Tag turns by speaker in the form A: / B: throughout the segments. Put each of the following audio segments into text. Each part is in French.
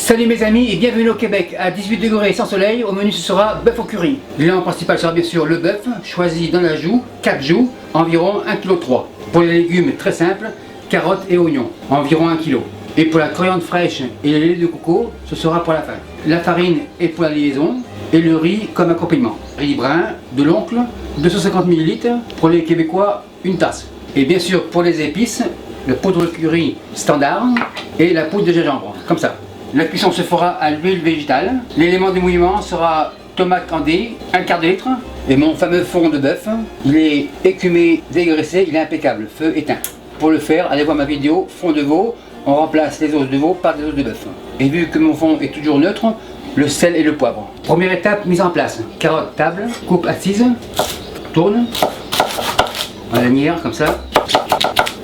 A: Salut mes amis et bienvenue au Québec. À 18 degrés sans soleil, au menu ce sera bœuf au curry. L'aliment principal sera bien sûr le bœuf, choisi dans la joue, 4 joues, environ 1,3 kg. Pour les légumes, très simple, carottes et oignons, environ 1 kg. Et pour la coriandre fraîche et le lait de coco, ce sera pour la fin. La farine est pour la liaison et le riz comme accompagnement. Riz brun de l'oncle, 250 ml, pour les Québécois, une tasse. Et bien sûr pour les épices, la poudre de curry standard et la poudre de gingembre, comme ça. La cuisson se fera à l'huile végétale. L'élément de mouillement sera tomate candée, 1/4 de litre. Et mon fameux fond de bœuf, il est écumé, dégraissé, il est impeccable, feu éteint. Pour le faire, allez voir ma vidéo fond de veau. On remplace les os de veau par des os de bœuf. Et vu que mon fond est toujours neutre, le sel et le poivre. Première étape, mise en place. Carotte table, coupe assise, tourne. En lanière, comme ça.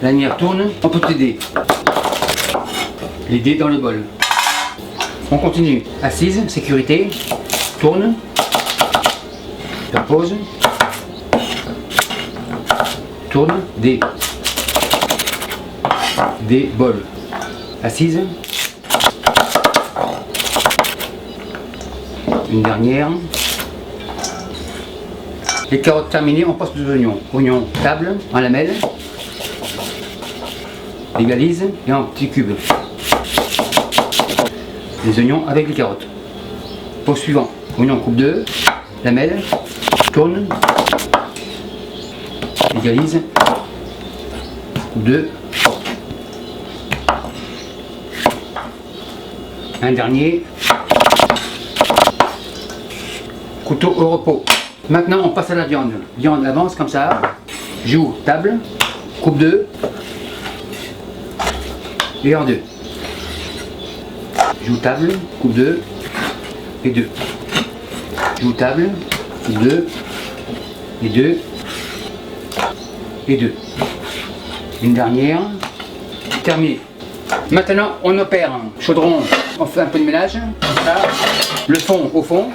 A: Lanière tourne, on peut les dés. Les dés dans le bol. On continue. Assise, sécurité, tourne, pause, tourne, des bols. Assise, une dernière. Les carottes terminées, on passe aux oignons. Oignons table, en lamelles, égalise et en petits cubes. Les oignons avec les carottes. Pause suivant. Oignon coupe 2, lamelle, tourne, égalise, coupe 2. Un dernier. Couteau au repos. Maintenant on passe à la viande. Viande avance comme ça. Joue table, coupe 2 et en 2. Joue table, coupe 2 et 2. Joue table, coupe 2 et 2 et 2. Une dernière. Terminé. Maintenant on opère. Chaudron, on fait un peu de ménage. Comme ça. Le fond au fond.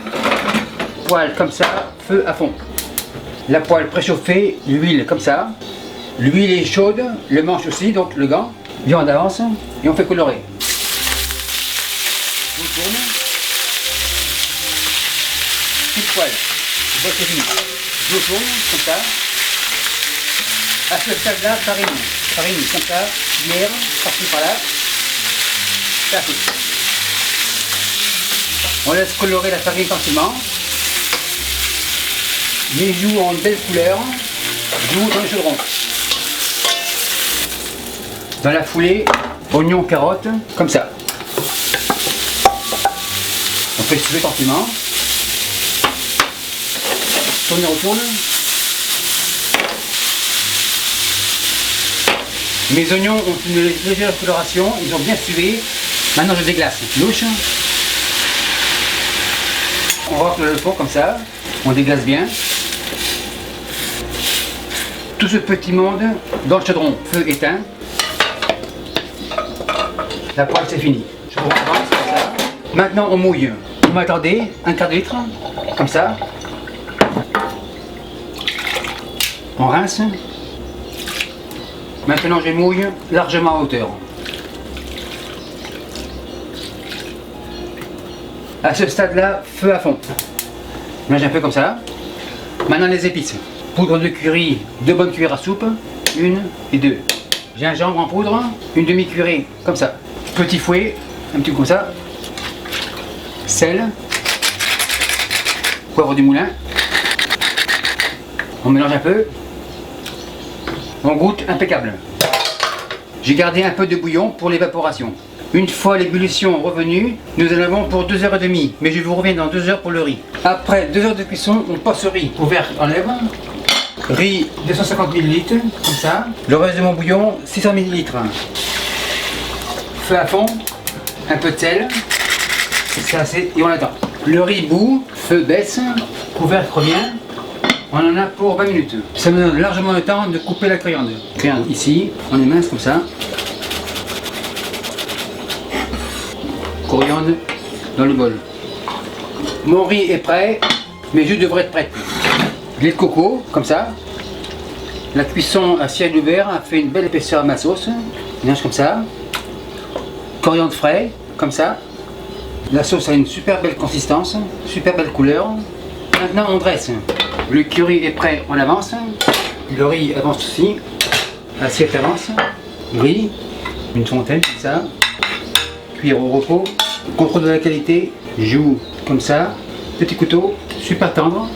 A: Poêle comme ça, feu à fond. La poêle préchauffée, l'huile comme ça. L'huile est chaude, le manche aussi, donc le gant. Viande avance et on fait colorer. Je tourne. Petite poêle. Bon, c'est fini. Je tourne comme ça. À ce stade-là, farine. Farine comme ça, cuillère, par-ci par-là. Ça fait. On laisse colorer la farine tranquillement. Les joues en belle couleur, joues dans le chaudron. Dans la foulée, oignons, carottes, comme ça. On fait suer tranquillement. Tourne et retourne. Mes oignons ont une légère coloration, ils ont bien sué. Maintenant je déglace. Louche. On rentre le fond comme ça. On déglace bien. Tout ce petit monde dans le chaudron, feu éteint. La poêle c'est fini. Chaudron avance comme ça. Maintenant on mouille. Vous m'attendez, 1/4 de litre, comme ça. On rince. Maintenant je mouille largement à hauteur. À ce stade-là, feu à fond. Mélange un peu comme ça. Maintenant les épices. Poudre de curry, 2 bonnes cuillères à soupe, 1 et 2. Gingembre en poudre, une demi-cuillerée, comme ça. Petit fouet, un petit coup comme ça. Sel. Poivre du moulin. On mélange un peu. On goûte impeccable. J'ai gardé un peu de bouillon pour l'évaporation. Une fois l'ébullition revenue, nous en avons pour 2h30, mais je vous reviens dans 2 heures pour le riz. Après 2 heures de cuisson, on passe au riz. Couvert en lèvres. Riz 250 ml, comme ça. Le reste de mon bouillon, 600 ml. Feu à fond, un peu de sel. C'est assez, et on attend. Le riz bout, feu baisse, couvercle revient. On en a pour 20 minutes. Ça me donne largement le temps de couper la coriandre. Regarde, ici, on est mince comme ça. Coriandre dans le bol. Mon riz est prêt, mes jus devraient être prêts. Lait de coco, comme ça. La cuisson à ciel ouvert a fait une belle épaisseur à ma sauce. Mélange comme ça. Coriandre frais, comme ça. La sauce a une super belle consistance, super belle couleur. Maintenant on dresse. Le curry est prêt, on avance. Le riz avance aussi. L'assiette avance. Riz, une fontaine comme ça. Cuire au repos. Contrôle de la qualité. Joue comme ça. Petit couteau, super tendre.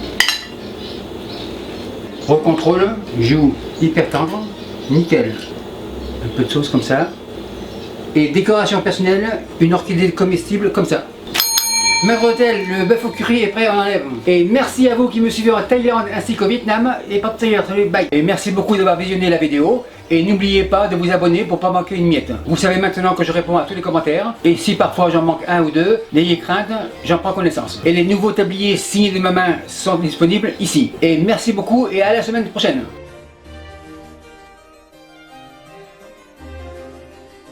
A: Recontrôle, joue hyper tendre. Nickel. Un peu de sauce comme ça. Et décoration personnelle, une orchidée comestible comme ça. Maître d'hôtel, le bœuf au curry est prêt, on enlève. Et merci à vous qui me suivez en Thaïlande ainsi qu'au Vietnam. Et pas de tailleur, salut, bye. Et merci beaucoup d'avoir visionné la vidéo. Et n'oubliez pas de vous abonner pour pas manquer une miette. Vous savez maintenant que je réponds à tous les commentaires. Et si parfois j'en manque un ou deux, n'ayez crainte, j'en prends connaissance. Et les nouveaux tabliers signés de ma main sont disponibles ici. Et merci beaucoup et à la semaine prochaine.